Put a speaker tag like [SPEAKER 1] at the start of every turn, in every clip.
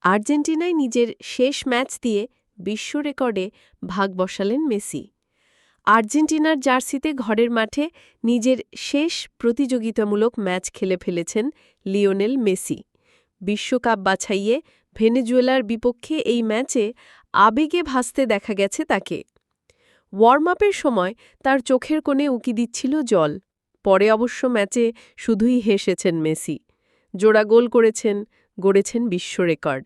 [SPEAKER 1] আর্জেন্টিনায় নিজের শেষ ম্যাচ দিয়ে বিশ্ব রেকর্ডে ভাগ বসালেন মেসি। আর্জেন্টিনার জার্সিতে ঘরের মাঠে নিজের শেষ প্রতিযোগিতামূলক ম্যাচ খেলে ফেলেছেন লিওনেল মেসি। বিশ্বকাপ বাছাইয়ে ভেনেজুয়েলার বিপক্ষে এই ম্যাচে আবেগে ভাসতে দেখা গেছে তাকে। ওয়ার্ম আপের সময় তার চোখের কোণে উকি দিচ্ছিল জল। পরে অবশ্য ম্যাচে শুধুই হেসেছেন মেসি। জোড়া গোল করেছেন, গড়েছেন বিশ্ব রেকর্ড।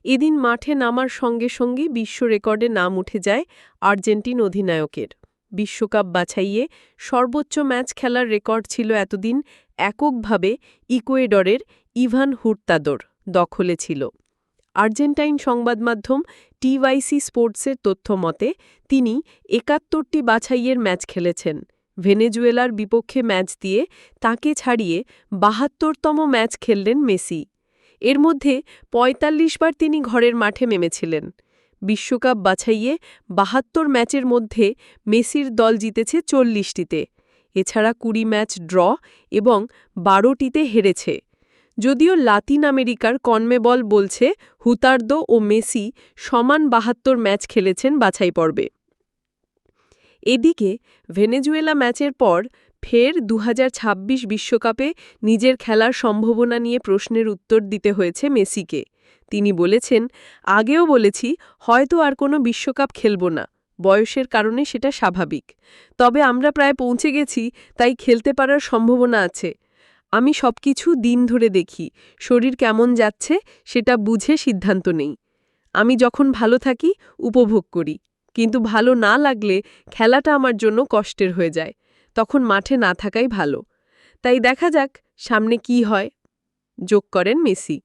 [SPEAKER 1] এদিন মাঠে নামার সঙ্গে সঙ্গেই বিশ্ব রেকর্ডে নাম উঠে যায় আর্জেন্টিন অধিনায়কের। বিশ্বকাপ বাছাইয়ে সর্বোচ্চ ম্যাচ খেলার রেকর্ড ছিল এতদিন এককভাবে ইকুয়েডরের ইভান হুর্তাদোর দখলে ছিল। আর্জেন্টাইন সংবাদমাধ্যম টিওয়াইসি স্পোর্টসের তথ্য মতে তিনি ৭১টি বাছাইয়ের ম্যাচ খেলেছেন। ভেনেজুয়েলার বিপক্ষে ম্যাচ দিয়ে তাকে ছাড়িয়ে ৭২তম ম্যাচ খেললেন মেসি। এর মধ্যে ৪৫ বার তিনি ঘরের মাঠে নেমেছিলেন। বিশ্বকাপ বাছাইয়ে ৭২ ম্যাচের মধ্যে মেসির দল জিতেছে ৪০টিতে। এছাড়া ২০ ম্যাচ ড্র এবং ১২টিতে হেরেছে। যদিও লাতিন আমেরিকার কনমেবল বলছে হুতার্দো ও মেসি সমান ৭২ ম্যাচ খেলেছেন বাছাই পর্বে। এদিকে ভেনেজুয়েলা ম্যাচের পর ফের ২০২৬ বিশ্বকাপে নিজের খেলার সম্ভাবনা নিয়ে প্রশ্নের উত্তর দিতে হয়েছে মেসিকে। তিনি বলেছেন, আগেও বলেছি হয়তো আর কোনো বিশ্বকাপ খেলব না, বয়সের কারণে সেটা স্বাভাবিক। তবে আমরা প্রায় পৌঁছে গেছি, তাই খেলতে পারার সম্ভাবনা আছে। আমি সবকিছু দিন ধরে দেখি, শরীর কেমন যাচ্ছে সেটা বুঝে সিদ্ধান্ত নেই। আমি যখন ভালো থাকি উপভোগ করি, কিন্তু ভালো না লাগলে খেলাটা আমার জন্য কষ্টের হয়ে যায়। তখন মাঠে না থাকাই ভালো। তাই দেখা যাক সামনে কি হয়, যোগ করেন মেসি।